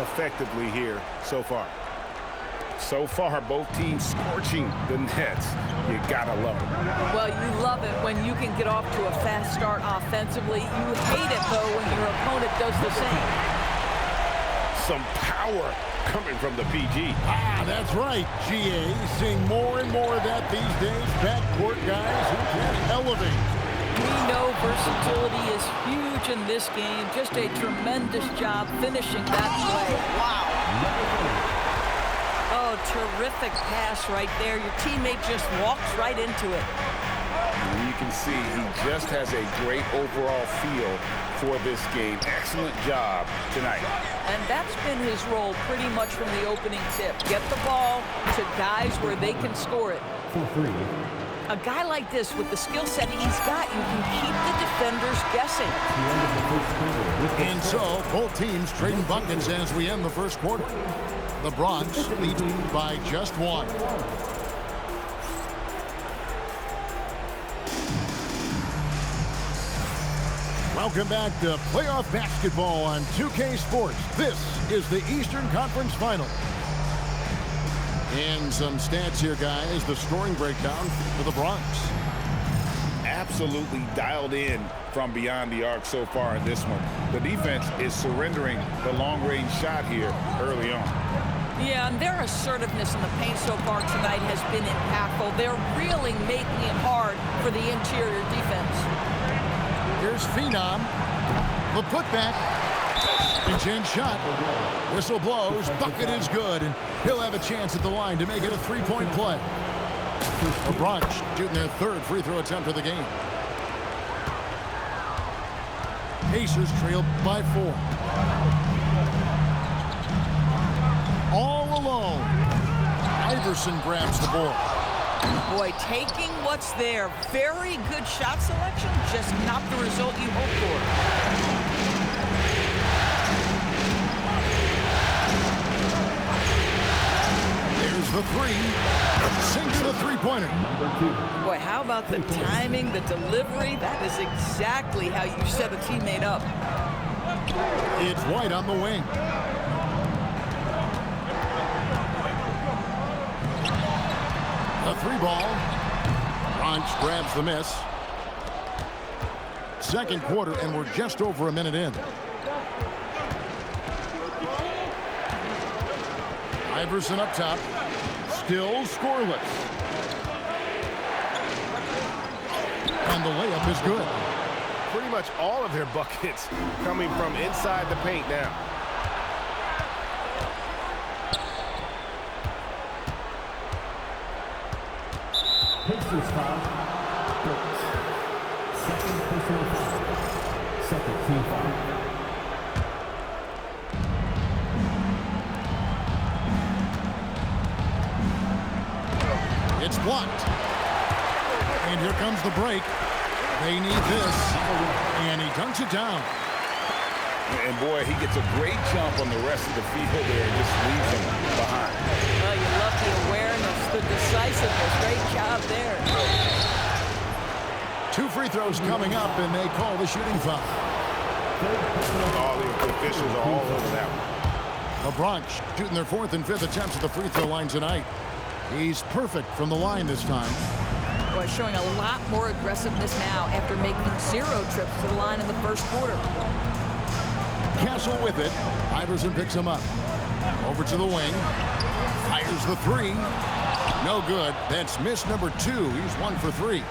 effectively here so far. So far, both teams scorching the nets. You gotta love it. Well, you love it when you can get off to a fast start offensively. You hate it, though, when your opponent does the same. Some power coming from the PG. That's right, GA. Seeing more and more of that these days. Backcourt guys who can elevate. We know versatility is huge in this game. Just a tremendous job finishing that play. Wow. Oh, terrific pass right there. Your teammate just walks right into it. And you can see he just has a great overall feel for this game. Excellent job tonight. And that's been his role pretty much from the opening tip. Get the ball to guys where they can score it. A guy like this, with the skill set he's got, you can keep the defenders guessing. And so, both teams trading buckets as we end the first quarter. The Bronx lead by just one. Welcome back to playoff basketball on 2K Sports. This is the Eastern Conference Final. And some stats here, guys. The scoring breakdown for the Bronx. Absolutely dialed in from beyond the arc so far in this one. The defense is surrendering the long-range shot here early on. Yeah, and their assertiveness in the paint so far tonight has been impactful. They're really making it hard for the interior defense. Here's Phenom. The putback. Inch shot. Whistle blows. Bucket is good. And he'll have a chance at the line to make it a three-point play. The Bronx shooting their third free throw attempt of the game. Pacers trail by 4. All alone. Iverson grabs the ball. Boy, taking what's there. Very good shot selection, just not the result you hope for. There's the three. Sinks the three-pointer. Boy, how about the timing, the delivery? That is exactly how you set a teammate up. It's White on the wing. The three ball. Bronx grabs the miss. Second quarter, and we're just over a minute in. Iverson up top. Still scoreless. And the layup is good. Pretty much all of their buckets coming from inside the paint now. Pacers foul. Second personal foul. Second team foul. It's blocked. And here comes the break. They need this. And he dunks it down. And boy, he gets a great jump on the rest of the field there and just leaves him behind. Well, you love the awareness, the decisiveness. Great job there. 2 free throws coming up, and they call the shooting foul. All the officials are all over that one. The Bronx shooting their 4th and 5th attempts at the free throw line tonight. He's perfect from the line this time. Boy, showing a lot more aggressiveness now after making 0 trips to the line in the first quarter. Castle with it. Iverson picks him up. Over to the wing. Fires the three. No good. That's miss number 2. He's 1 for 3.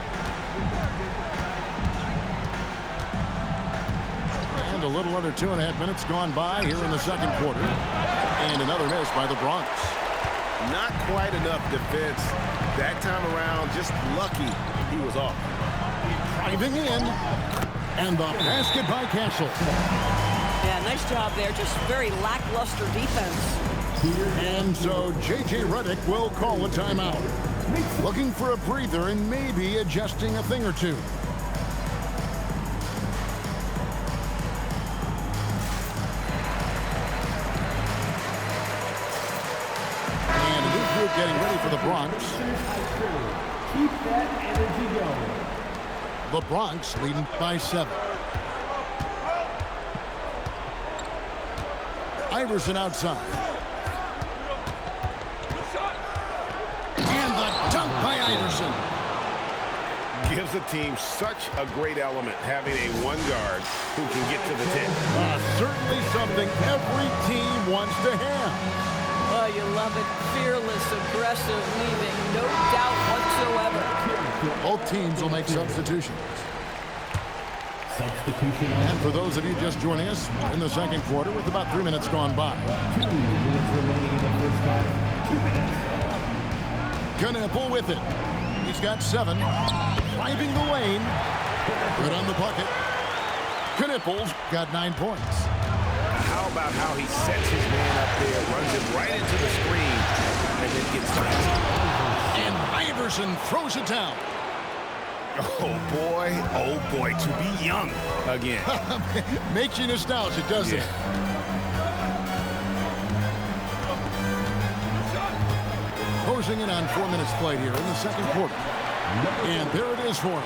And a little under 2.5 minutes gone by here in the second quarter. And another miss by the Bronx. Not quite enough defense that time around. Just lucky he was off. Driving in. And the basket by Castle. Yeah, nice job there. Just very lackluster defense. And so J.J. Redick will call a timeout. Looking for a breather and maybe adjusting a thing or two. And a new group getting ready for the Bronx. Keep that energy going. The Bronx leading by 7. Iverson outside. And the dunk by Iverson. Gives the team such a great element having a one guard who can get to the tip. Certainly something every team wants to have. Oh, you love it. Fearless, aggressive, leaving no doubt whatsoever. Both teams will make substitutions. Substitution. And for those of you just joining us in the second quarter with about 3 minutes gone by. 2 minutes remaining in the first half. 2 minutes. Knipple with it. He's got 7. Driving the lane. Good on the bucket. Knipple's got 9 points. How about how he sets his man up there, runs him right into the screen, and then gets tight. And Iverson throws it down. Oh boy, to be young again. Makes you nostalgic, doesn't it? Closing in on 4 minutes played here in the second quarter. And there it is for him.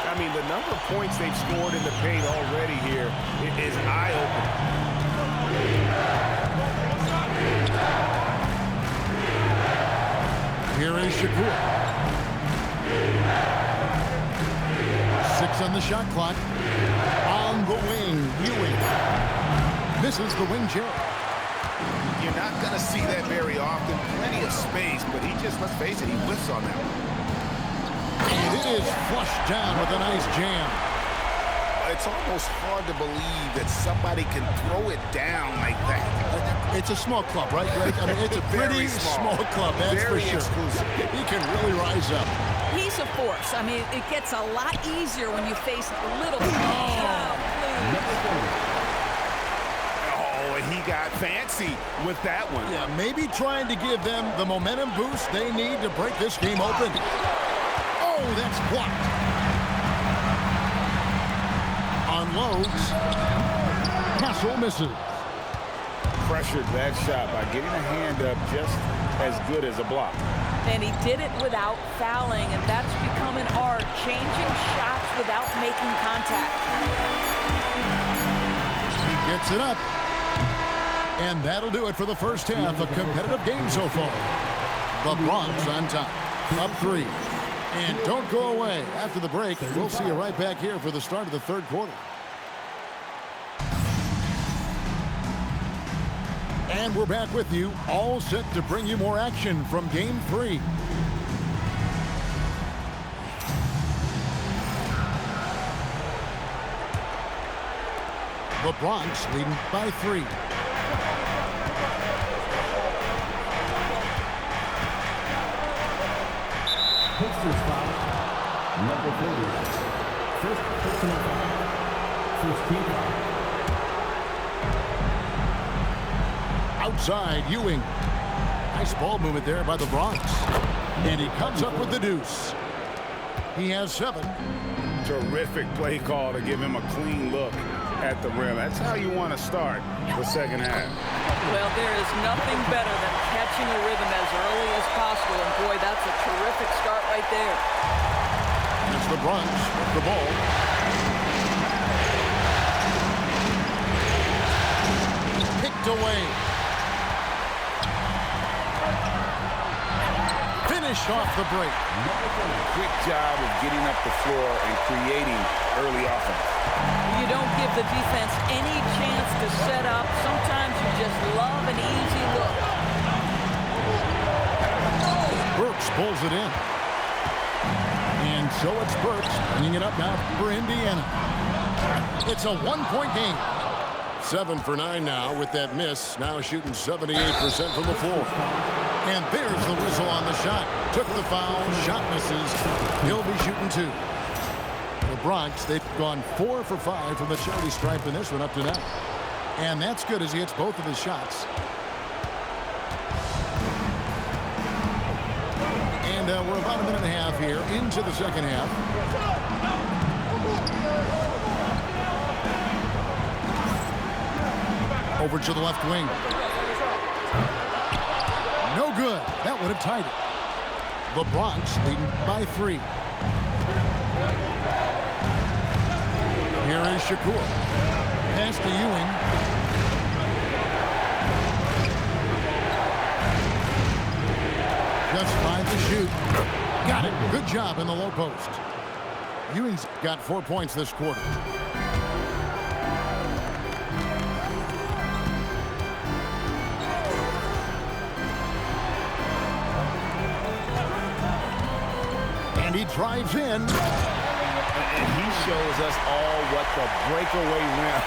I mean, the number of points they've scored in the paint already here is eye-opening. Here is Shakur. 6 on the shot clock. On the wing, Ewing. Misses the wing chair. You're not going to see that very often. Plenty of space, but he just, let's face it, he whiffs on that one. And it is flushed down with a nice jam. It's almost hard to believe that somebody can throw it down like that. It's a small club, right, Greg? I mean, it's a pretty small club, that's very for sure. exclusive. He can really rise up. He's a force. I mean, it gets a lot easier when you face little. Oh, and he got fancy with that one. Yeah, maybe trying to give them the momentum boost they need to break this game open. Oh, that's blocked. Unloads. Castle misses. Pressured that shot by getting a hand up just as good as a block. And he did it without fouling, and that's become an art, changing shots without making contact. He gets it up. And that'll do it for the first half. A competitive game so far. The Bronx on top. Up 3. And don't go away. After the break, we'll see you right back here for the start of the third quarter. And we're back with you, all set to bring you more action from Game 3. The Bronx leading by 3. Pistons foul. Number 30. First personal foul. First team foul. Outside, Ewing. Nice ball movement there by the Bronx. And he comes up with the deuce. He has 7. Terrific play call to give him a clean look at the rim. That's how you want to start the second half. Well, there is nothing better than catching a rhythm as early as possible. And boy, that's a terrific start right there. It's the Bronx with the ball. Picked away. Finish off the break. Quick job of getting up the floor and creating early offense. You don't give the defense any chance to set up. Sometimes you just love an easy look. Burks pulls it in. And so it's Burks bringing it up now for Indiana. It's a 1-point game. 7 for 9 now with that miss. Now shooting 78% from the floor. And there's the whistle on the shot. Took the foul. Shot misses. He'll be shooting 2. The Bronx, they've gone 4 for 5 from the charity stripe in this one up to now. And that's good as he hits both of his shots. And we're about a minute and a half here into the second half. Over to the left wing. No good. That would have tied it. The Bronx leading by 3. Here is Shakur. Pass to Ewing. to shoot. Got it. Good job in the low post. Ewing's got 4 points this quarter. And he drives in. And he shows us all what the breakaway rim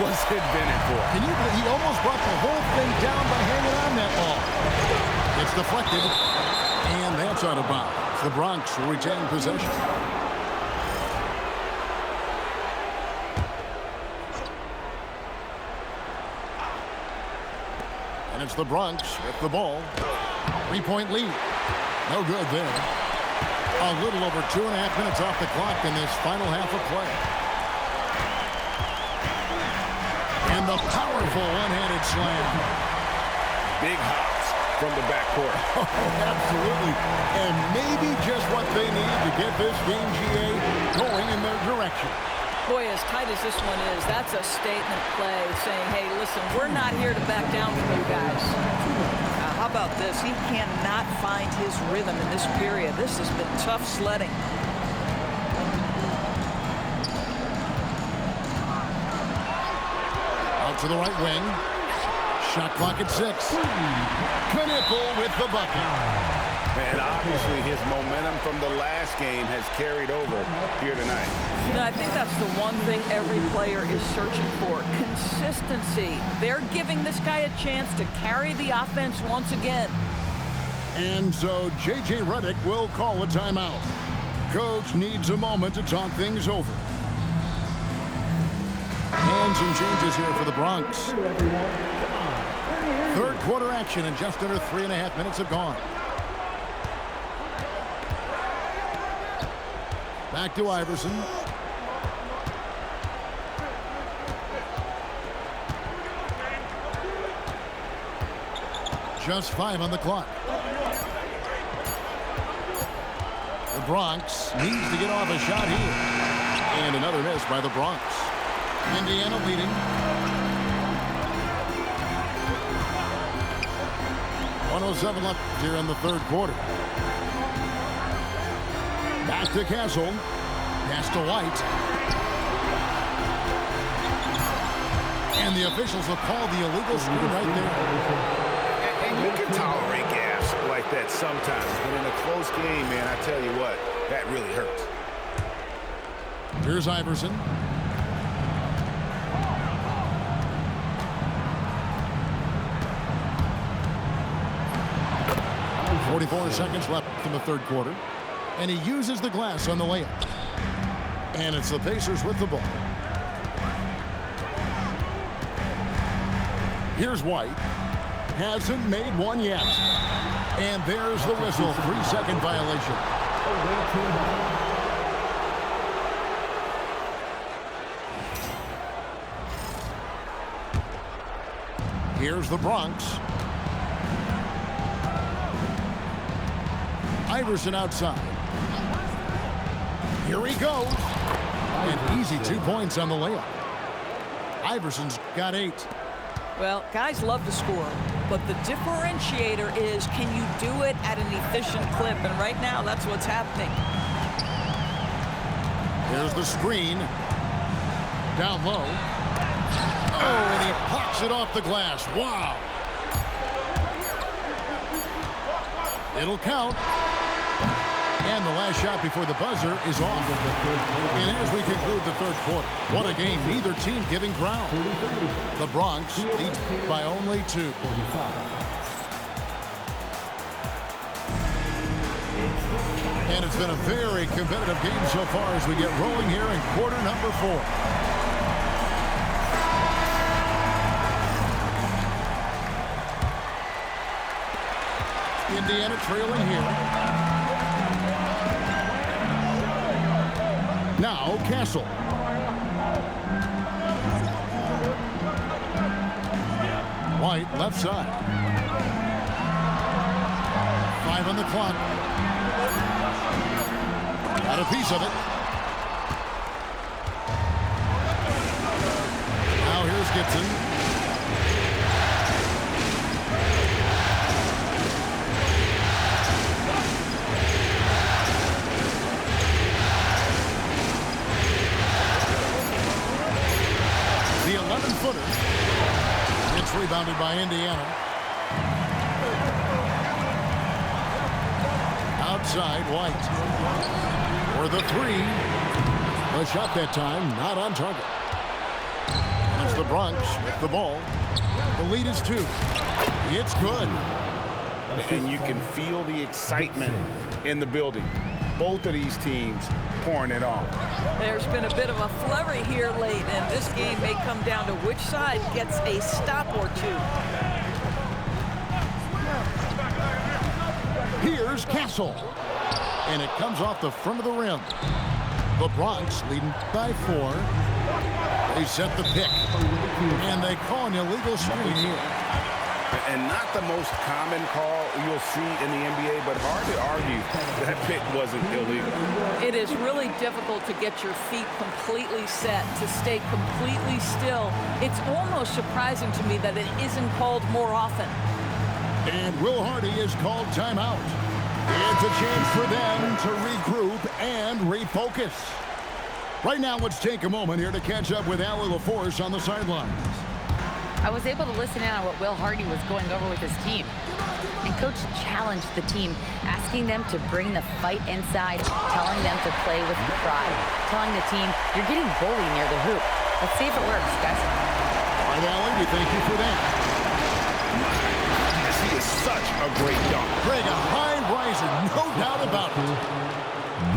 was invented for. Can you believe he almost brought the whole thing down by hanging on that ball? It's deflected, and that's out of bounds. The Bronx will retain possession. And it's the Bronx with the ball. 3-point lead. No good there. A little over 2.5 minutes off the clock in this final half of play. And the powerful one-handed slam. Big hops from the backcourt. Oh, absolutely. And maybe just what they need to get this game, GA, going in their direction. Boy, as tight as this one is, that's a statement play saying, hey, listen, we're not here to back down from you guys. How about this? He cannot find his rhythm in this period. This has been tough sledding. Out to the right wing. Shot clock at 6. Knipple with the bucket. And obviously his momentum from the last game has carried over here tonight. You know, I think that's the one thing every player is searching for. Consistency. They're giving this guy a chance to carry the offense once again. And so J.J. Redick will call a timeout. Coach needs a moment to talk things over. And some changes here for the Bronx. Third quarter action, and just under 3.5 minutes have gone. Back to Iverson. Just 5 on the clock. The Bronx needs to get off a shot here. And another miss by the Bronx. Indiana leading. .107 left here in the third quarter. Back to Castle. Pass to White. And the officials will call the illegal screen right there. And you can tolerate gas like that sometimes. But in a close game, man, I tell you what, that really hurts. Here's Iverson. .44 seconds left in the third quarter. And he uses the glass on the layup. And it's the Pacers with the ball. Here's White. Hasn't made one yet. And there's the whistle. 3-second violation. Here's the Bronx. Iverson outside. Here he goes. An easy 2 points on the layup. Iverson's got 8. Well, guys love to score, but the differentiator is, can you do it at an efficient clip? And right now, that's what's happening. There's the screen. Down low. Oh, and he pops it off the glass. Wow. It'll count. And the last shot before the buzzer is off. And as we conclude the third quarter, what a game. Neither team giving ground. The Bronx leads by only 2. And it's been a very competitive game so far as we get rolling here in quarter number 4. Indiana trailing here. Now Castle. White left side. 5 on the clock. Got a piece of it. Now here's Gibson. 7-footer. It's rebounded by Indiana. Outside, White. For the three. The shot that time, not on target. And it's the Bronx with the ball. The lead is 2. It's good. And you can feel the excitement in the building. Both of these teams pouring it on. There's been a bit of a flurry here late, and this game may come down to which side gets a stop or two. Here's Castle. And it comes off the front of the rim. The Bronx leading by 4. They set the pick. And they call an illegal screen here. And not the most common call you'll see in the NBA, but hard to argue that pick wasn't illegal. It is really difficult to get your feet completely set, to stay completely still. It's almost surprising to me that it isn't called more often. And Will Hardy is called timeout. It's a chance for them to regroup and refocus. Right now, let's take a moment here to catch up with Allie LaForce on the sidelines. I was able to listen in on what Will Hardy was going over with his team. And Coach challenged the team, asking them to bring the fight inside, telling them to play with pride, telling the team, you're getting bullied near the hoop. Let's see if it works, guys. All right, Allie, we thank you for that. He is such a great dunk. Greg, a high riser, no doubt about it.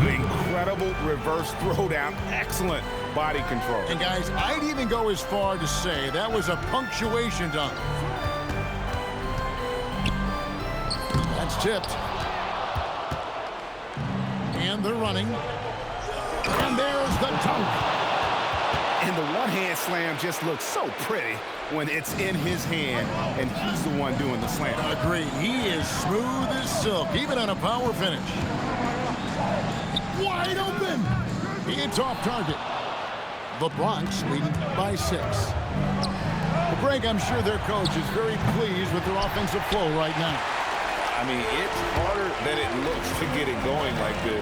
The incredible reverse throwdown. Excellent body control. And guys, I'd even go as far to say that was a punctuation dunk. That's tipped. And they're running. And there's the dunk. And the one-hand slam just looks so pretty when it's in his hand and he's the one doing the slam. Agreed. He is smooth as silk, even on a power finish. Wide open. It's off target. The Bronx leading by 6. Well, Greg, I'm sure their coach is very pleased with their offensive flow right now. I mean, it's harder than it looks to get it going like this.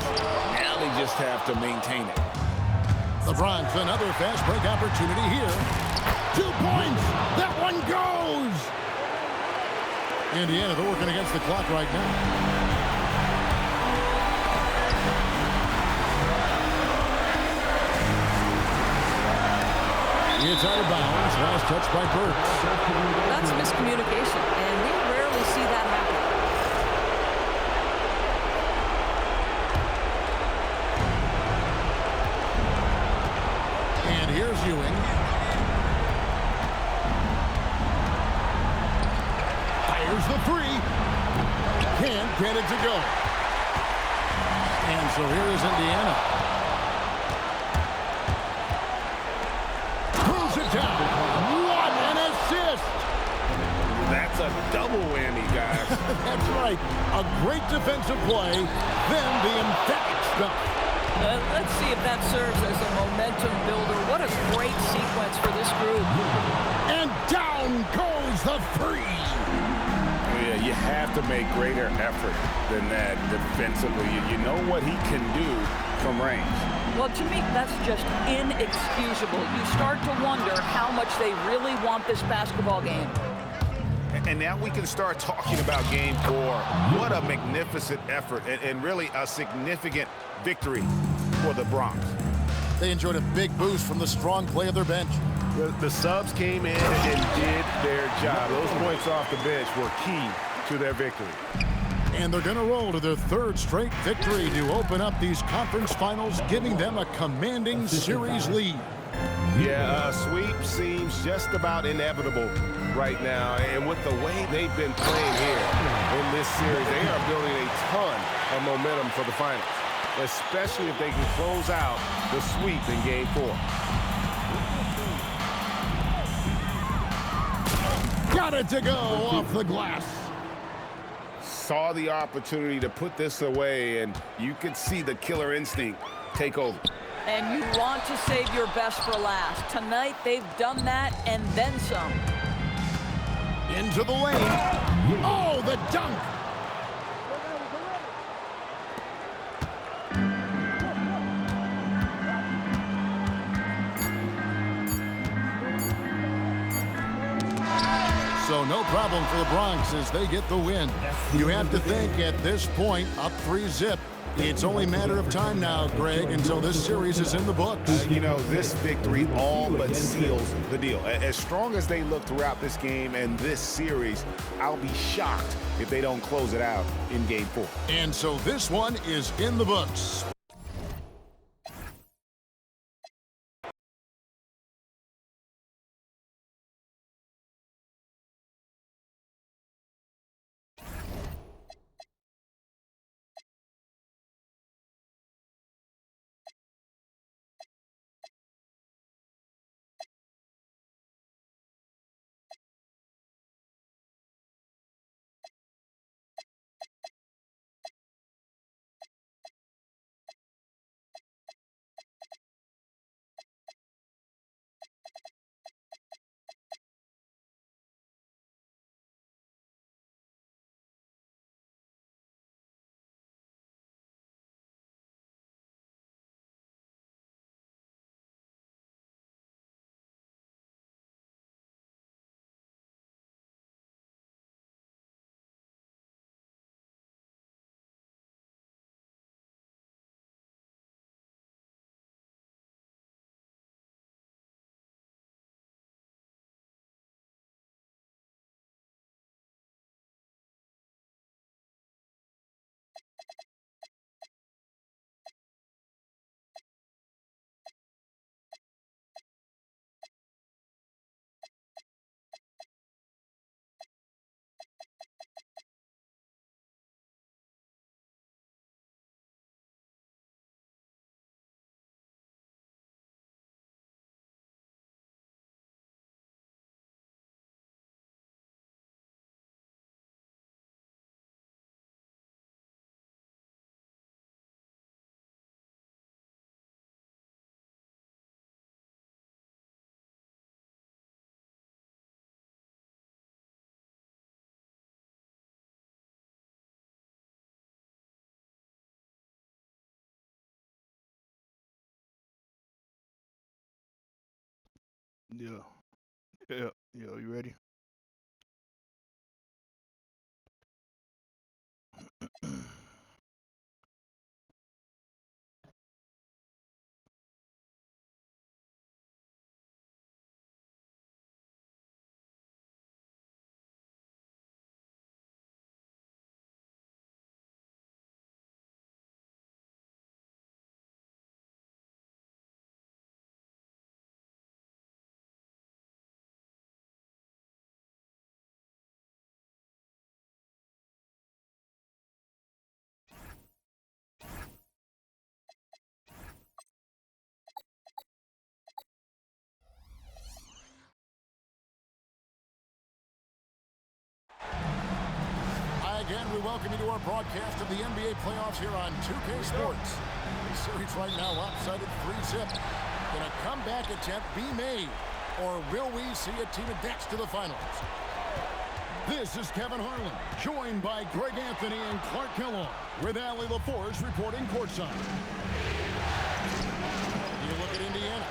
Now they just have to maintain it. The Bronx, another fast break opportunity here. 2 points. That one goes. Indiana, they're working against the clock right now. It's out of bounds. Last touch by Burks. That's miscommunication, and we rarely see that happen. And here's Ewing. Fires the 3. Can't get it to go. And so here is Indiana. What an assist! That's a double whammy, guys. That's right. A great defensive play, then the emphatic stuff. Let's see if that serves as a momentum builder. What a great sequence for this group. And down goes the 3. Yeah, you have to make greater effort than that defensively. You know what he can do from range. Well, to me, that's just inexcusable. You start to wonder how much they really want this basketball game. And now we can start talking about game 4. What a magnificent effort and really a significant victory for the Bronx. They enjoyed a big boost from the strong play of their bench. The subs came in and did their job. Those points off the bench were key to their victory. And they're going to roll to their 3rd straight victory to open up these conference finals, giving them a commanding series lead. Yeah, a sweep seems just about inevitable right now. And with the way they've been playing here in this series, they are building a ton of momentum for the finals, especially if they can close out the sweep in game 4. Got it to go off the glass. Saw the opportunity to put this away, and you could see the killer instinct take over. And you want to save your best for last. Tonight, they've done that and then some. Into the lane. Oh, the dunk. So no problem for the Bronx as they get the win. You have to think at this point, up 3-zip. It's only a matter of time now, Greg, until this series is in the books. You know, this victory all but seals the deal. As strong as they look throughout this game and this series, I'll be shocked if they don't close it out in Game 4. And so this one is in the books. Yeah. You ready? Again, we welcome you to our broadcast of the NBA playoffs here on 2K Sports. The series right now lopsided 3-zip. Can a comeback attempt be made? Or will we see a team advance to the finals? This is Kevin Harlan, joined by Greg Anthony and Clark Kellogg, with Allie LaForge reporting courtside. You look at Indiana.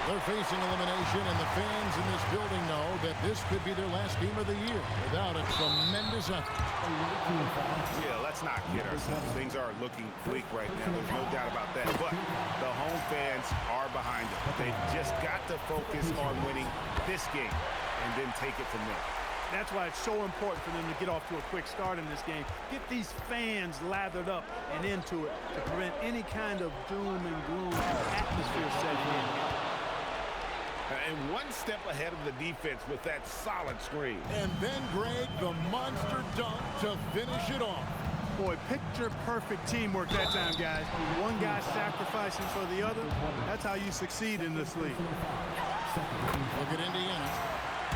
They're facing elimination, and the fans in this building know that this could be their last game of the year without a tremendous effort. Yeah, let's not kid ourselves. Things are looking bleak right now. There's no doubt about that. But the home fans are behind them. They've just got to focus on winning this game and then take it from there. That's why it's so important for them to get off to a quick start in this game. Get these fans lathered up and into it to prevent any kind of doom and gloom atmosphere setting in. And one step ahead of the defense with that solid screen. And then, Greg, the monster dunk to finish it off. Boy, picture-perfect teamwork that time, guys. One guy sacrificing for the other. That's how you succeed in this league. Look at Indiana.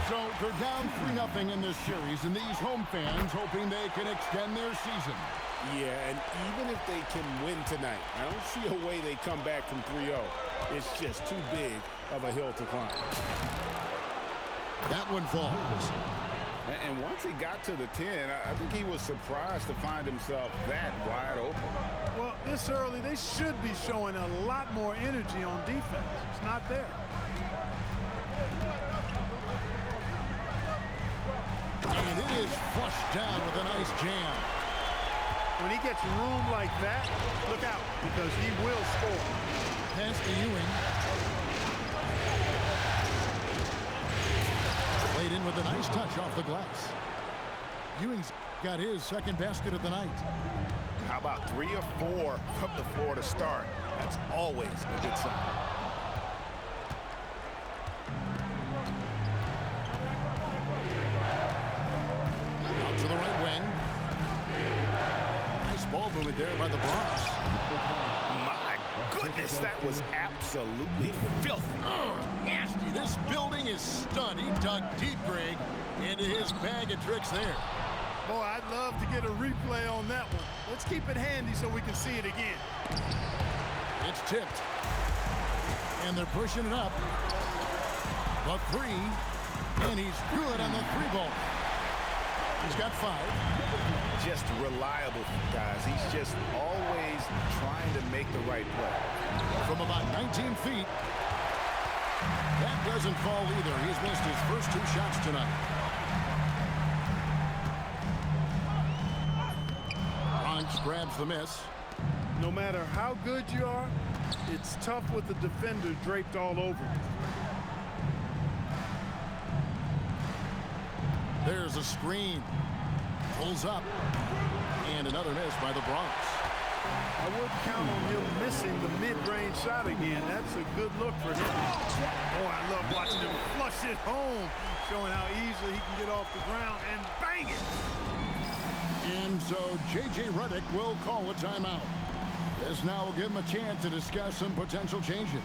So they're down 3-0 in this series, and these home fans hoping they can extend their season. Yeah, and even if they can win tonight, I don't see a way they come back from 3-0. It's just too big of a hill to climb. That one falls. And once he got to the 10, I think he was surprised to find himself that wide open. Well, this early, they should be showing a lot more energy on defense. It's not there. is flushed down with a nice jam. When he gets room like that, look out, because he will score. Pass to Ewing. Laid in with a nice touch off the glass. Ewing's got his second basket of the night. How about 3 or 4 from the floor to start? That's always a good sign. Out to the right wing. Nice ball movement there by the Bronx. My goodness, that was absolutely filthy. Nasty. This building is stunned. He dug deep, Greg, into his bag of tricks there. Boy, I'd love to get a replay on that one. Let's keep it handy so we can see it again. It's tipped. And they're pushing it up. The 3. And he's good on the 3 ball. He's got 5. Just reliable, guys. He's just always trying to make the right play. From about 19 feet. That doesn't fall either. He's missed his first 2 shots tonight. Bronx grabs the miss. No matter how good you are, it's tough with the defender draped all over him. There's a screen. Pulls up. And another miss by the Bronx. I would count on him missing the mid-range shot again. That's a good look for him. Boy, I love watching him flush it home, showing how easily he can get off the ground and bang it. And so J.J. Redick will call a timeout. This now will give him a chance to discuss some potential changes.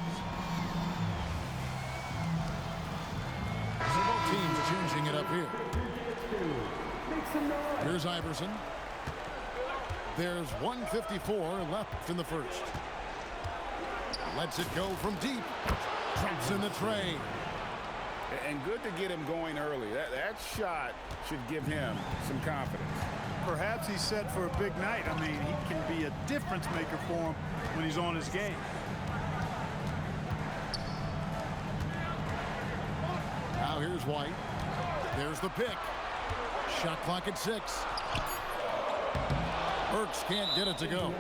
So both teams changing it up here. Here's Iverson. There's 1:54 left in the first. Lets it go from deep. Traps in the tray. And good to get him going early. That shot should give him some confidence. Perhaps he's set for a big night. I mean, he can be a difference maker for him when he's on his game. Now here's White. There's the pick. Shot clock at 6. Burks can't get it to go.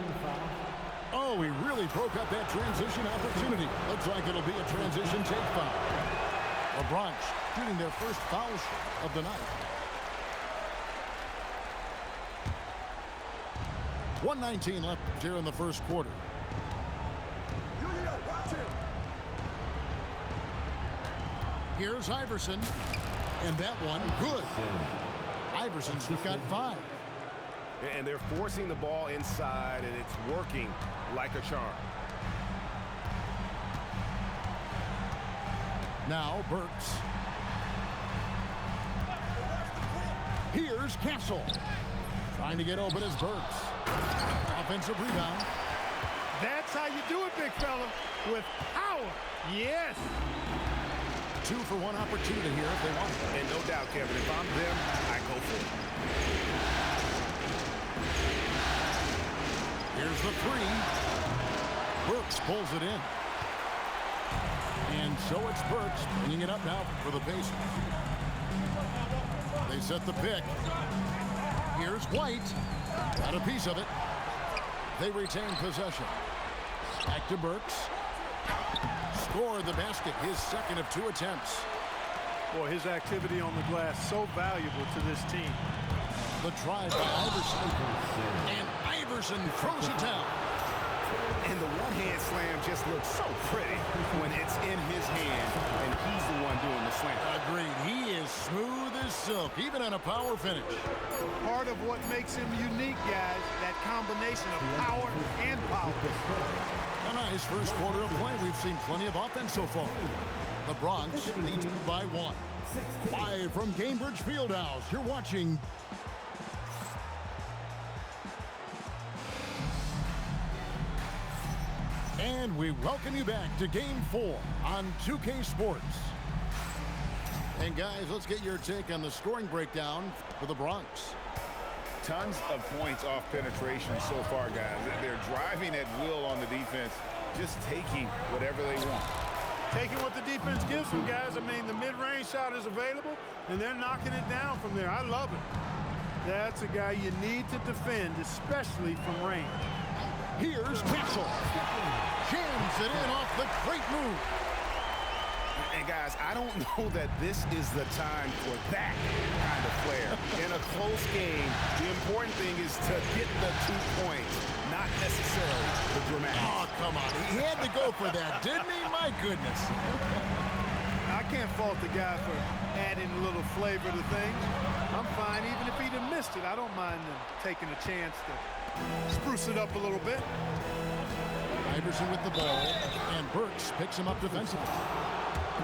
Oh, he really broke up that transition opportunity. Looks like it'll be a transition take foul. The Bronx shooting their first foul shot of the night. 1:19 left here in the first quarter. Here's Iverson. And that one, good. Iverson's got 5. And they're forcing the ball inside, and it's working like a charm. Now Burks. Here's Castle. Trying to get open as Burks. Offensive rebound. That's how you do it, big fella. With power. Yes. 2 for 1 opportunity here if they want it. And no doubt, Kevin, if I'm them, I go for it. Here's the 3. Burks pulls it in. And so it's Burks bringing it up now for the Pacers. They set the pick. Here's White. Got a piece of it. They retain possession. Back to Burks. Scored the basket, his second of 2 attempts. Boy, his activity on the glass so valuable to this team. The drive by Iverson. And Iverson throws it down. And the one-hand slam just looks so pretty when it's in his hand, and he's the one doing the slam. Agreed. He is smooth as silk, even on a power finish. Part of what makes him unique, guys, that combination of power and power. A nice first quarter of play. We've seen plenty of offense so far. The Bronx leads by 1. Live from Cambridge Fieldhouse, you're watching. And we welcome you back to Game 4 on 2K Sports. And guys, let's get your take on the scoring breakdown for the Bronx. Tons of points off penetration so far, guys. They're driving at will on the defense, just taking whatever they want. Taking what the defense gives them, guys. I mean, the mid-range shot is available, and they're knocking it down from there. I love it. That's a guy you need to defend, especially from range. Here's Castle. Jams it in off the great move. And guys, I don't know that this is the time for that kind of flair. In a close game, the important thing is to get the 2 points, not necessarily the dramatics. Oh, come on. He had to go for that, didn't he? My goodness. I can't fault the guy for adding a little flavor to things. I'm fine. Even if he'd have missed it, I don't mind him taking a chance to spruce it up a little bit. Iverson with the ball, and Burks picks him up defensively.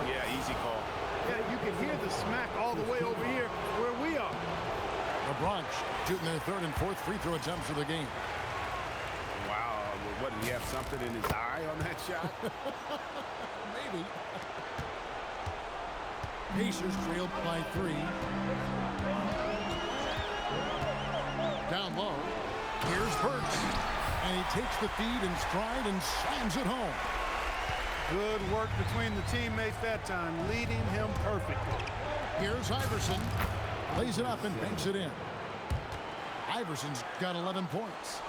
Yeah, easy call. Yeah, you can hear the smack all the way over here where we are. The Bronx shooting their third and fourth free throw attempts of the game. Wow, what, did he have something in his eye on that shot? Maybe. Pacers trailed by 3. Down low. Here's Burks. And he takes the feed in stride and slams it home. Good work between the teammates that time, leading him perfectly. Here's Iverson. Lays it up and banks it in. Iverson's got 11 points.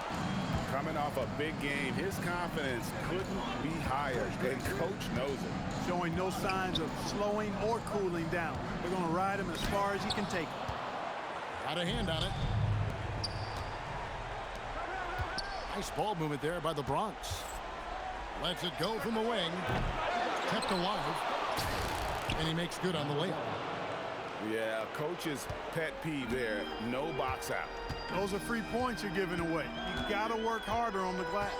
Coming off a big game, his confidence couldn't be higher, and coach knows it. Showing no signs of slowing or cooling down. They're going to ride him as far as he can take him. Got a hand on it. Nice ball movement there by the Bronx. Lets it go from the wing. Kept alive. And he makes good on the layup. Yeah, coach's pet peeve there. No box out. Those are free points you're giving away. You got to work harder on the glass.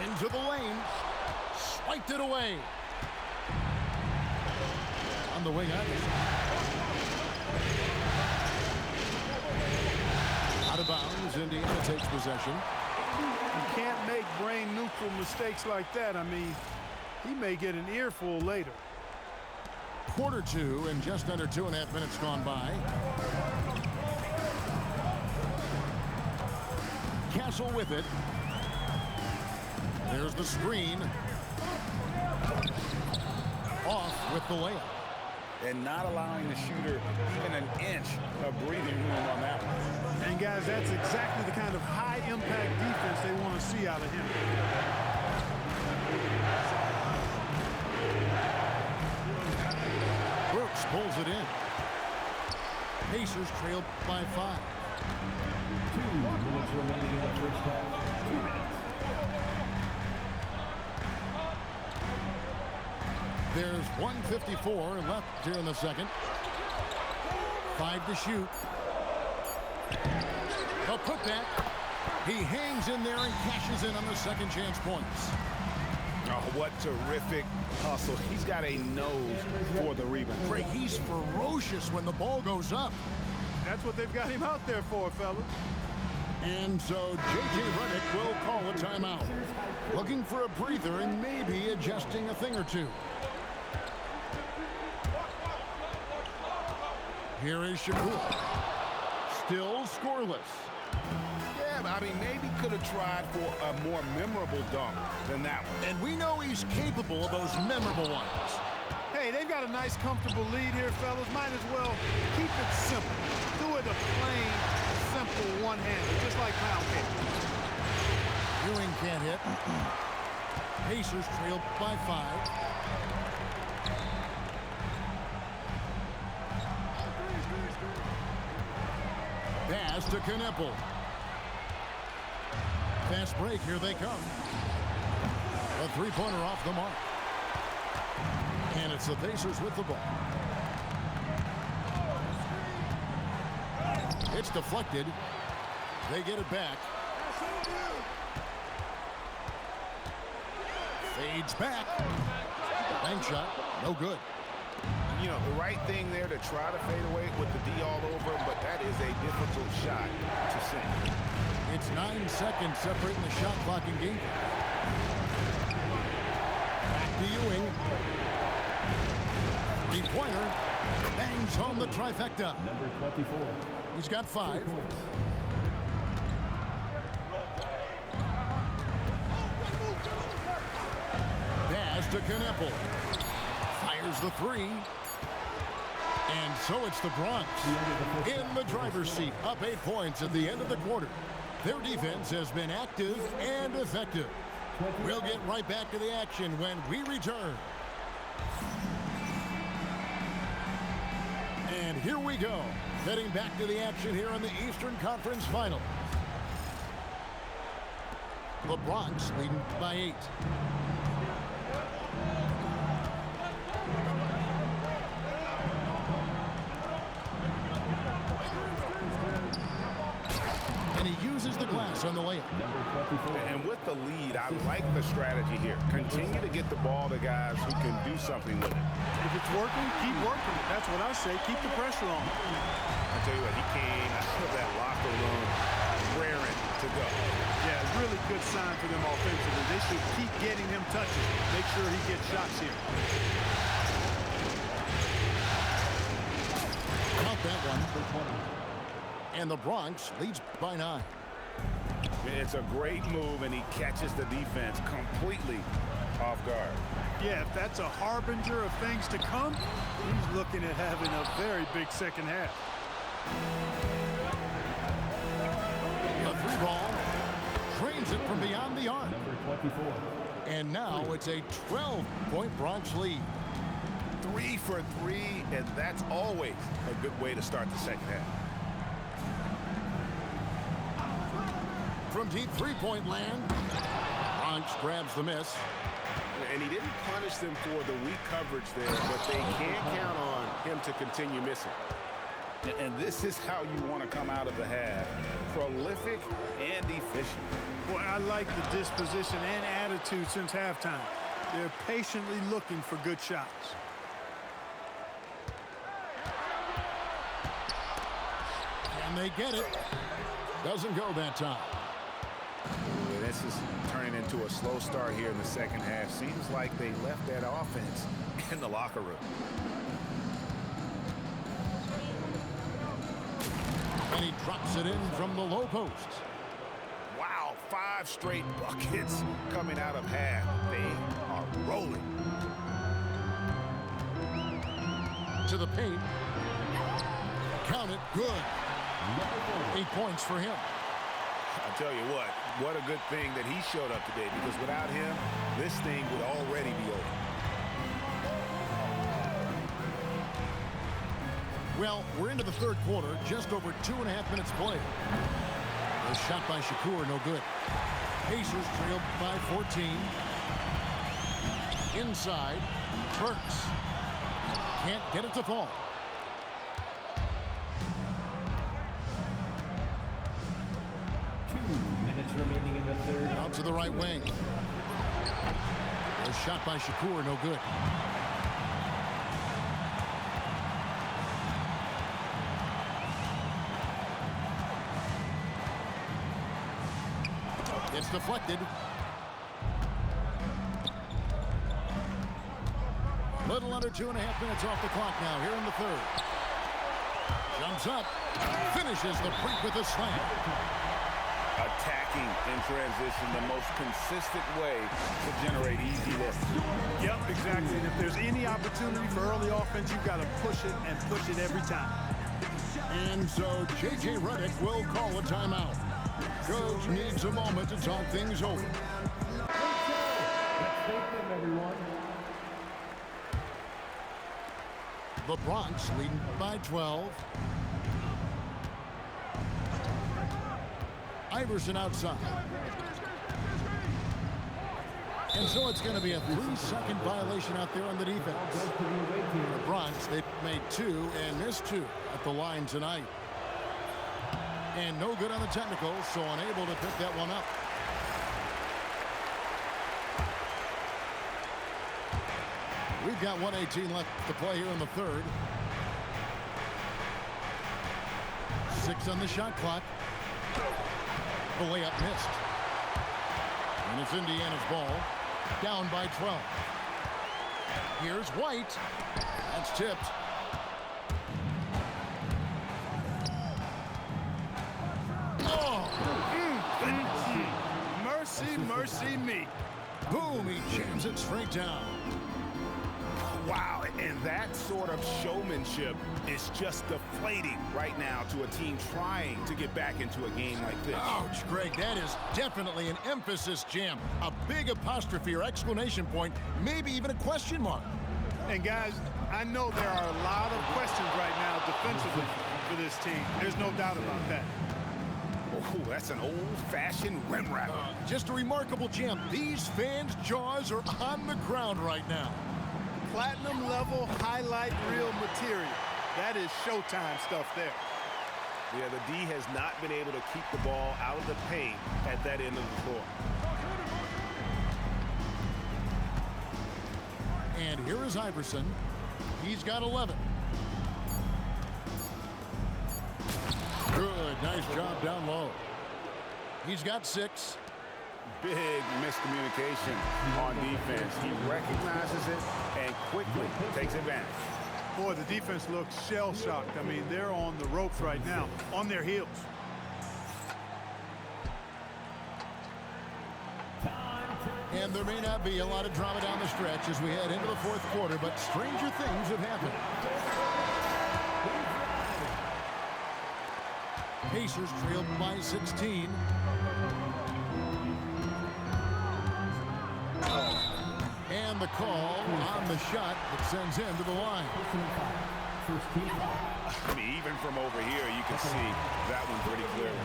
Into the lane. Swiped it away. On the wing, Iverson. Out of bounds, Indiana takes possession. You can't make brain-neutral mistakes like that. I mean, he may get an earful later. Quarter 2 and just under 2.5 minutes gone by. Castle with it. There's the screen. Off with the layup. And not allowing the shooter even an inch of breathing room on that one. And guys, that's exactly the kind of high-impact defense they want to see out of him. Brooks pulls it in. Pacers trailed by 5. 2 minutes remaining in the first half. 2 minutes. There's 1:54 left here in the second. 5 to shoot. A putback. He hangs in there and cashes in on the second chance points. Oh, what terrific hustle. He's got a nose for the rebound. Greg, he's ferocious when the ball goes up. That's what they've got him out there for, fellas. And so J.J. Redick will call a timeout. Looking for a breather and maybe adjusting a thing or two. Here is Shakur. Still scoreless. Yeah, I mean, maybe could have tried for a more memorable dunk than that one. And we know he's capable of those memorable ones. Hey, they've got a nice, comfortable lead here, fellas. Might as well keep it simple. Do it a plain, simple one-hander, just like pound cake. Ewing can't hit. Pacers trail by 5. Pass to Kneppel. Fast break, here they come. A three-pointer off the mark. And it's the Pacers with the ball. It's deflected. They get it back. Fades back. Bank shot, no good. You know, the right thing there to try to fade away with the D all over, but that is a difficult shot to sink. It's 9 seconds separating the shot clock and game. Back to Ewing. Three-pointer bangs home the trifecta. Number 24. He's got 5. to Kneppel. Fires the three. And so it's the Bronx in the driver's seat, up 8 points at the end of the quarter. Their defense has been active and effective. We'll get right back to the action when we return. And here we go, heading back to the action here in the Eastern Conference Finals. The Bronx leading by 8. And he uses the glass on the layup. And with the lead, I like the strategy here. Continue to get the ball to guys who can do something with it. If it's working, keep working it. That's what I say. Keep the pressure on. I tell you what, he came out of that locker room raring to go. Yeah, really good sign for them offensively. They should keep getting him touches. Make sure he gets shots here. Count that one. And the Bronx leads by 9. It's a great move, and he catches the defense completely off guard. Yeah, if that's a harbinger of things to come, he's looking at having a very big second half. The 3 ball drains it from beyond the arc. Number 24. And now it's a 12-point Bronx lead. 3 for 3, and that's always a good way to start the second half. From deep 3-point land, Bronx grabs the miss. And he didn't punish them for the weak coverage there, but they can't count on him to continue missing. And this is how you want to come out of the half. Prolific and efficient. Boy, I like the disposition and attitude since halftime. They're patiently looking for good shots. And they get it. Doesn't go that time. Yeah, this is turning into a slow start here in the second half. Seems like they left that offense in the locker room. And he drops it in from the low post. Wow, 5 straight buckets coming out of half. They are rolling. To the paint. Count it. Good. 8 points for him. I tell you what a good thing that he showed up today, because without him, this thing would already be over. Well, we're into the third quarter, just over 2.5 minutes played. A shot by Shakur, no good. Pacers trailed by 14. Inside, Burks. Can't get it to fall. Remaining in the third. Out to the right wing. A shot by Shakur, no good. It's deflected. Little under 2.5 minutes off the clock now here in the third. Jumps up. Finishes the break with a slam. Attacking in transition, the most consistent way to generate easy lifts. Yep, exactly. And if there's any opportunity for early offense, you've got to push it and push it every time. And so J.J. Redick will call a timeout. Coach needs a moment to talk things over. Let's thank them, everyone. The Bronx leading by 12. Iverson outside. And so it's going to be a 3-second violation out there on the defense. The Bronx, they made 2 and missed 2 at the line tonight. And no good on the technical, so unable to pick that one up. We've got 1:18 left to play here in the third. 6 on the shot clock. The layup missed. And it's Indiana's ball. Down by 12. Here's White. That's tipped. Mercy, mercy me. Boom, he jams it straight down. Wow, and that sort of showmanship is just deflating right now to a team trying to get back into a game like this. Ouch, Greg, that is definitely an emphasis jam. A big apostrophe or exclamation point, maybe even a question mark. And guys, I know there are a lot of questions right now defensively for this team. There's no doubt about that. Oh, that's an old-fashioned rim wrap. Just a remarkable jam. These fans' jaws are on the ground right now. Platinum level highlight reel material. That is Showtime stuff there. Yeah, the D has not been able to keep the ball out of the paint at that end of the floor. And here is Iverson. He's got 11. Good, nice job down low. He's got 6. Big miscommunication on defense. He recognizes it and quickly takes advantage. Boy, the defense looks shell-shocked. I mean, they're on the ropes right now, on their heels. And there may not be a lot of drama down the stretch as we head into the fourth quarter, but stranger things have happened. Pacers trailed by 16. And the call on the shot that sends him to the line. I mean, even from over here, you can see that one pretty clearly.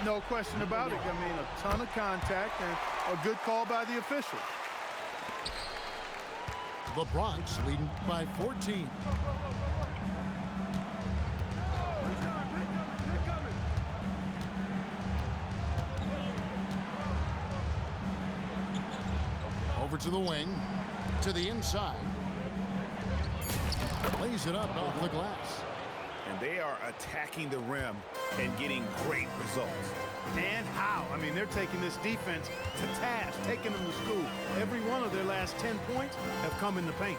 No question about it. I mean, a ton of contact and a good call by the official. The Bronx leading by 14. Over to the wing, to the inside. Lays it up off the glass. And they are attacking the rim and getting great results. And how? I mean, they're taking this defense to task, taking them to school. Every one of their last 10 points have come in the paint.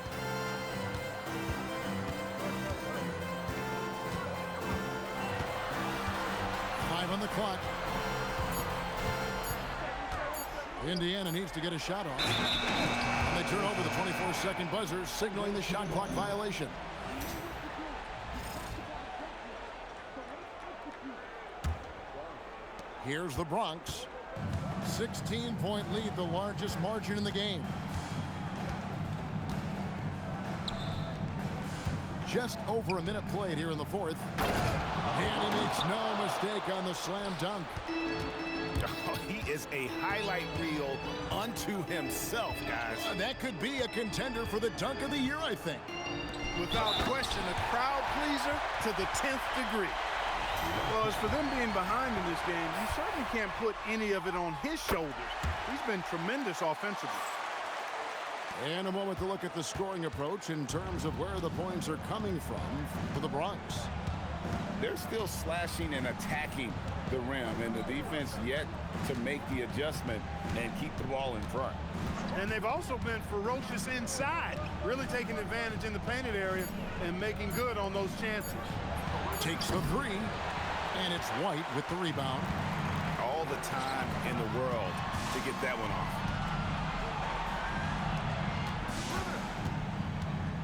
Five on the clock. Indiana needs to get a shot off. And they turn over the 24-second buzzer, signaling the shot clock violation. Here's the Bronx. 16-point lead, the largest margin in the game. Just over a minute played here in the fourth. And he makes no mistake on the slam dunk. Oh, he is a highlight reel unto himself, guys. That could be a contender for the dunk of the year, I think. Without question, a crowd pleaser to the 10th degree. Well, as for them being behind in this game, you certainly can't put any of it on his shoulders. He's been tremendous offensively. And a moment to look at the scoring approach in terms of where the points are coming from for the Bronx. They're still slashing and attacking the rim, and the defense yet to make the adjustment and keep the ball in front. And they've also been ferocious inside, really taking advantage in the painted area and making good on those chances. Takes the three, and it's White with the rebound. All the time in the world to get that one off.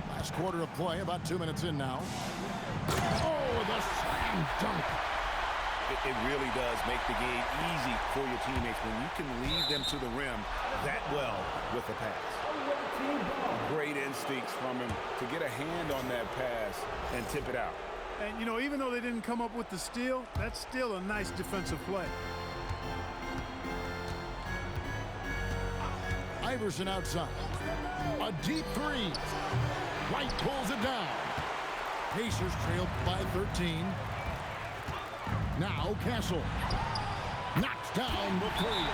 Last quarter of play, about 2 minutes in now. Oh, the slam dunk. It really does make the game easy for your teammates when you can lead them to the rim that well with a pass. Great instincts from him to get a hand on that pass and tip it out. And, you know, even though they didn't come up with the steal, that's still a nice defensive play. Iverson outside. A deep three. White pulls it down. Pacers trailed by 13. Now Castle knocks down the three.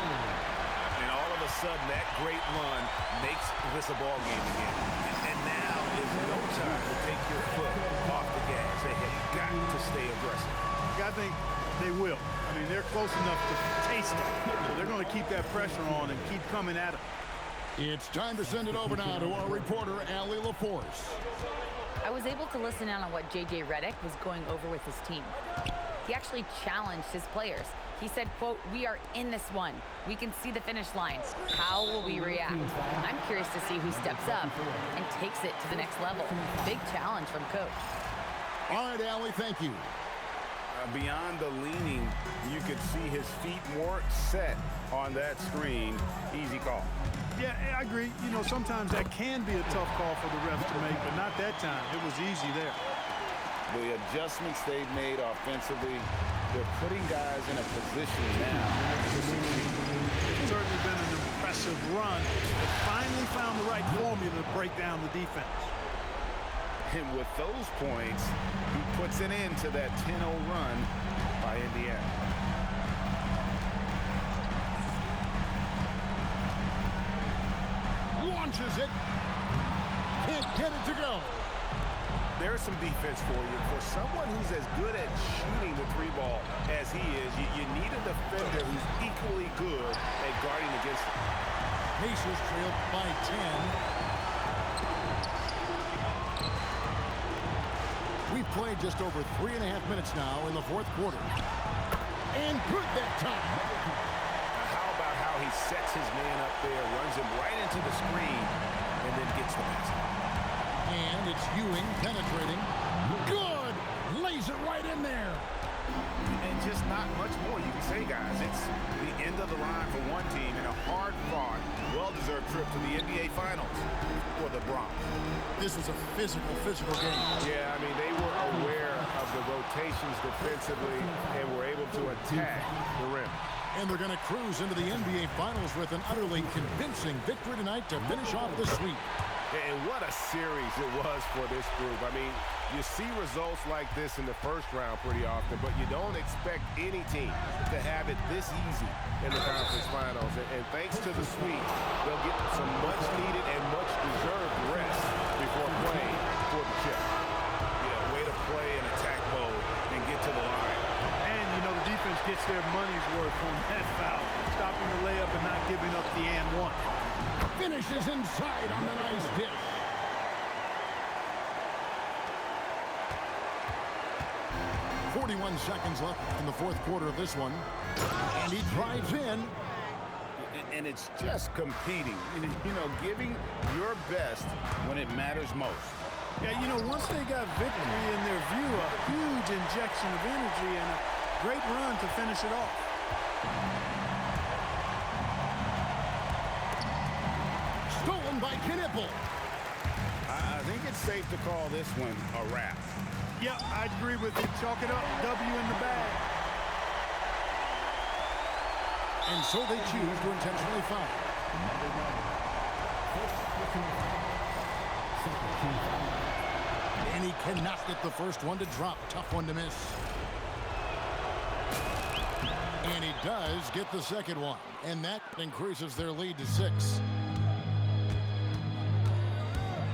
And all of a sudden, that great run makes this a ball game again. And now is no time to take your foot off the gas. They have got to stay aggressive. I think they will. I mean, they're close enough to taste it. So they're going to keep that pressure on and keep coming at it. It's time to send it over now to our reporter, Allie LaForce. I was able to listen in on what J.J. Redick was going over with his team. He actually challenged his players. He said, quote, "We are in this one. We can see the finish line. How will we react?" I'm curious to see who steps up and takes it to the next level. Big challenge from Coach. All right, Allie, thank you. Beyond the leaning, you could see his feet more set on that screen. Easy call. Yeah, I agree. You know, sometimes that can be a tough call for the refs to make, but not that time. It was easy there. The adjustments they've made offensively, they're putting guys in a position now to succeed. It's certainly been an impressive run. They finally found the right formula to break down the defense. And with those points, he puts an end to that 10-0 run by Indiana. Launches it. Can't get it to go. There's some defense for you. For someone who's as good at shooting the three ball as he is, you need a defender who's equally good at guarding against it. Pacers trail by 10. We've played just over 3.5 minutes now in the fourth quarter. And good that time. How about how he sets his man up there, runs him right into the screen, and then gets the basket. And it's Ewing penetrating. Good! Lays it right in there. And just not much more you can say, guys. It's the end of the line for one team in a hard-fought, well-deserved trip to the NBA Finals for the Bronx. This was a physical game. Yeah, I mean, they were aware of the rotations defensively and were able to attack the rim. And they're going to cruise into the NBA Finals with an utterly convincing victory tonight to finish off the sweep. And what a series it was for this group. I mean, you see results like this in the first round pretty often, but you don't expect any team to have it this easy in the conference finals. And thanks to the sweep, they'll get some much-needed and much-deserved rest before playing for the chip. Yeah, way to play in attack mode and get to the line. And, you know, the defense gets their money's worth on that foul, stopping the layup and not giving up the and one. Finishes inside on the nice dish. "41 seconds left in the fourth quarter of this one. And he drives in. And it's just competing, you know, giving your best when it matters most. Yeah, you know, once they got victory in their view, a huge injection of energy and a great run to finish it off. Stolen by Knipple. I think it's safe to call this one a wrap. Yeah, I agree with you. Chalk it up. W in the bag. And so they choose to intentionally foul. And he cannot get the first one to drop. Tough one to miss. And he does get the second one. And that increases their lead to 6.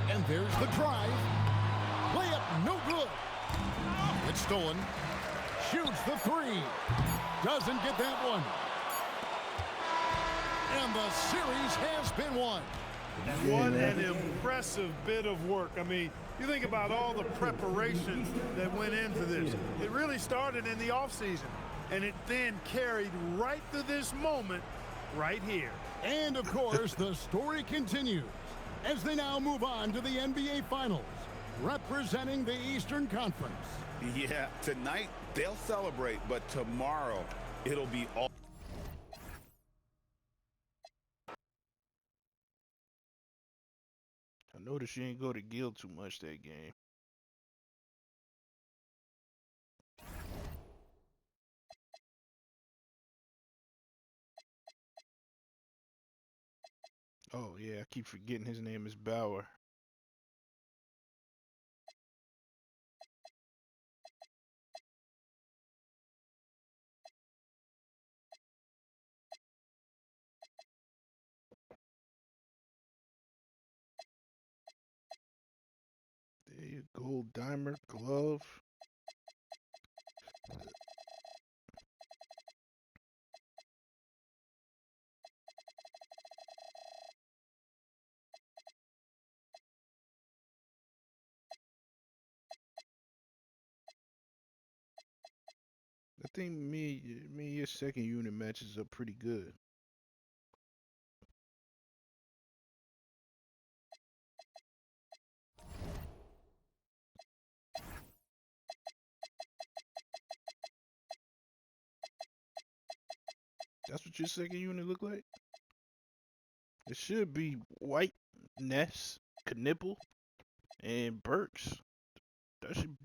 And there's the drive. Layup no good. It's stolen. Shoots the 3. Doesn't get that one. And the series has been won. What an impressive bit of work. I mean, you think about all the preparation that went into this. It really started in the offseason, and it then carried right to this moment right here. And, of course, the story continues as they now move on to the NBA Finals, representing the Eastern Conference. Yeah, tonight they'll celebrate, but tomorrow it'll be all. I noticed you ain't go to Gill too much that game. Oh yeah, I keep forgetting his name is Bauer. There you go, Dimer glove. I think me and your second unit matches up pretty good. That's what your second unit look like? It should be White, Ness, Knipple, and Burks. That should.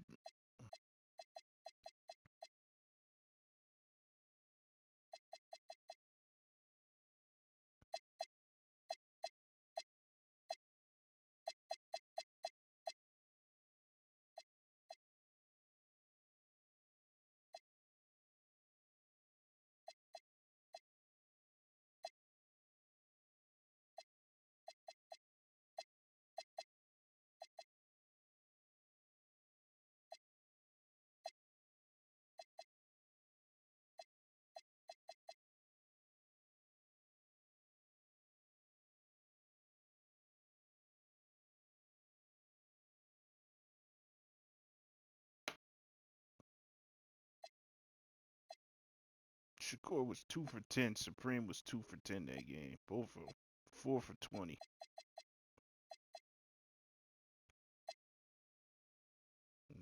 Shakur was 2 for 10. Supreme was 2 for 10 that game. Both of them 4 for 20.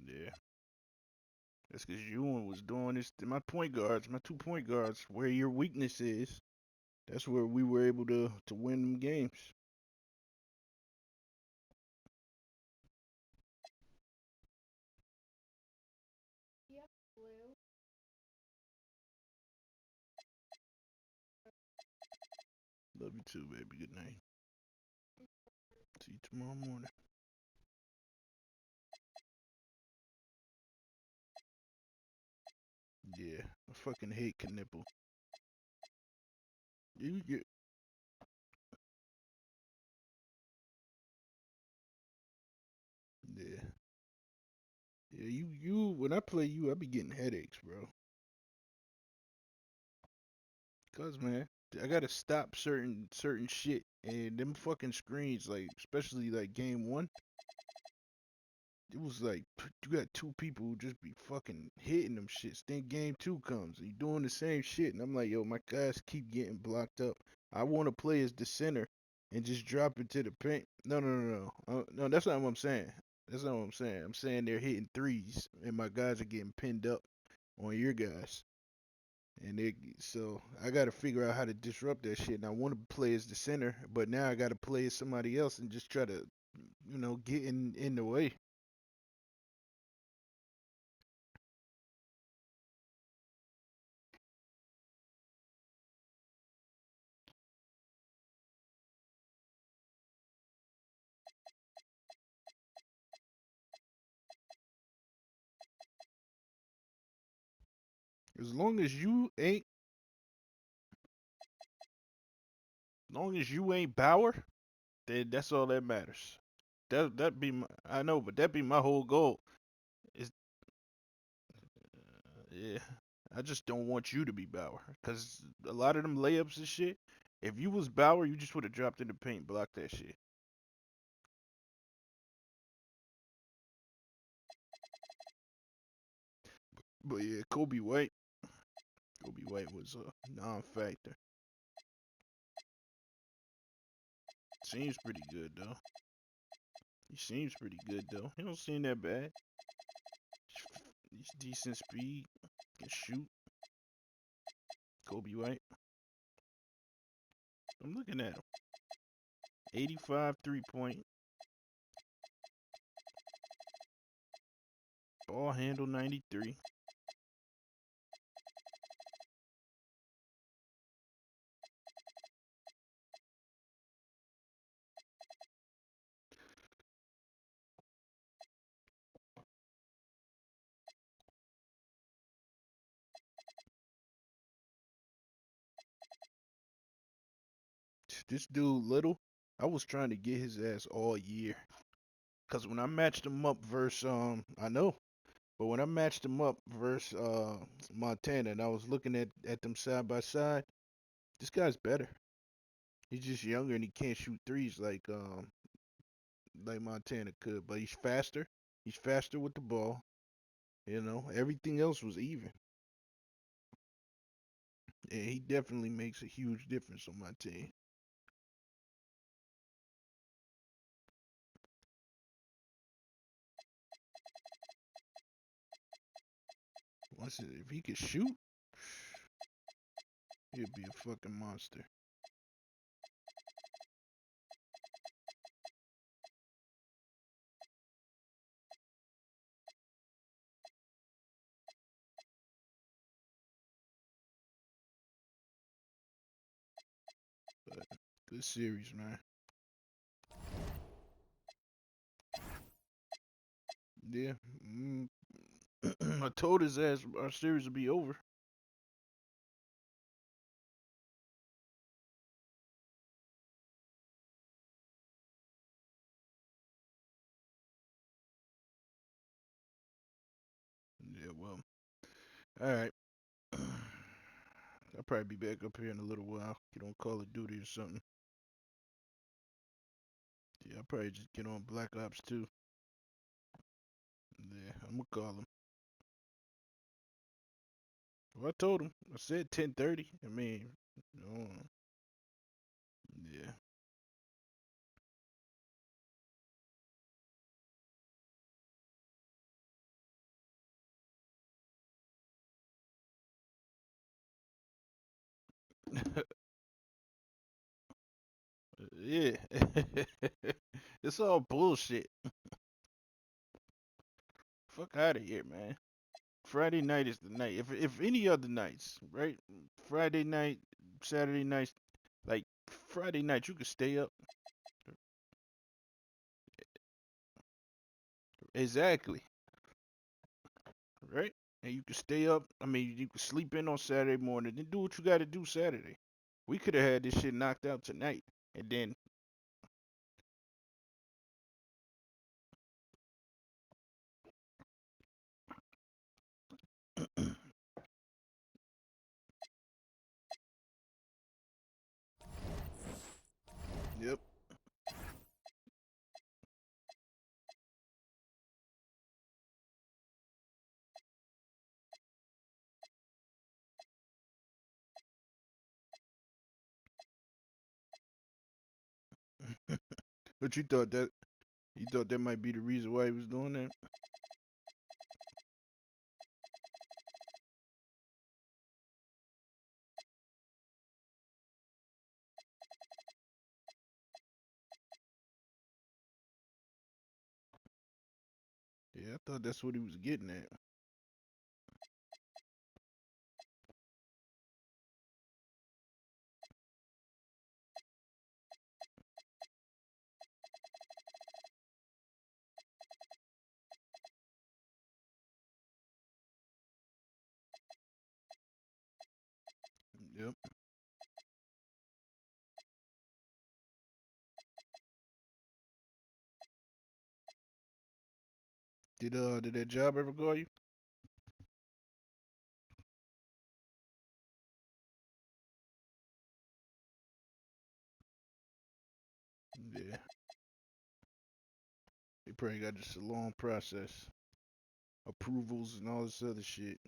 Yeah. That's because Ewan was doing this. My point guards, my 2 point guards, where your weakness is, that's where we were able to win them games. Love you too, baby. Good night. See you tomorrow morning. Yeah, I fucking hate Knipple. You get. Yeah. Yeah, when I play you, I be getting headaches, bro. Cause man, I gotta stop certain shit, and them fucking screens, like especially like game one, it was like you got 2 people who just be fucking hitting them shits. Then game two comes, and you doing the same shit, and I'm like, yo, my guys keep getting blocked up. I want to play as the center and just drop it to the paint. No, that's not what I'm saying. That's not what I'm saying. I'm saying they're hitting threes, and my guys are getting pinned up on your guys. So I got to figure out how to disrupt that shit. And I want to play as the center, but now I got to play as somebody else and just try to, get in the way. As long as you ain't, long as you ain't Bauer, then that's all that matters. That be my, I know, but that be my whole goal. Is Yeah, I just don't want you to be Bauer, cause a lot of them layups and shit. If you was Bauer, you just would have dropped in the paint, blocked that shit. But yeah, Kobe White was a non-factor. Seems pretty good though. He seems pretty good though. He don't seem that bad. He's decent speed, can shoot. Kobe White. I'm looking at him. 85 3-point. Ball handle 93. This dude Little, I was trying to get his ass all year. Cause when I matched him up versus I know, but when I matched him up versus Montana and I was looking at them side by side, this guy's better. He's just younger and he can't shoot threes like Montana could, but he's faster. He's faster with the ball. Everything else was even. Yeah, he definitely makes a huge difference on my team. If he could shoot, he'd be a fucking monster. But good series, man. Yeah. I told his ass our series would be over. Yeah, well. Alright. I'll probably be back up here in a little while. Get on Call of Duty or something. Yeah, I'll probably just get on Black Ops 2. Yeah, I'm gonna call him. Well, I told him. I said 10:30. I mean, no. Yeah. Yeah. It's all bullshit. Fuck out of here, man. Friday night is the night. If any other nights, right? Friday night, Saturday night, like Friday night, you could stay up. Exactly. Right? And you could stay up. I mean, you could sleep in on Saturday morning, then do what you got to do Saturday. We could have had this shit knocked out tonight, and then. Yep. But you thought that might be the reason why he was doing that? Yeah, I thought that's what he was getting at. Yep. Did that job ever call you? Yeah. They probably got just a long process. Approvals and all this other shit.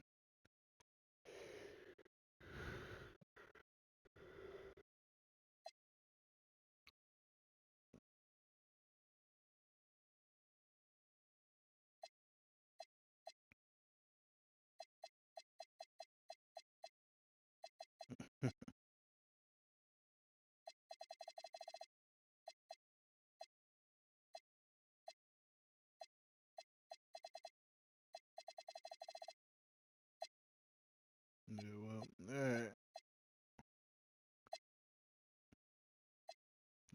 Yeah, well, alright.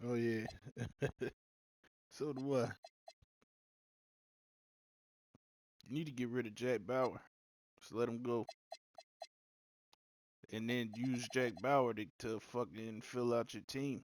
Oh yeah. So do I. You need to get rid of Jack Bauer. Just let him go. And then use Jack Bauer to fucking fill out your team.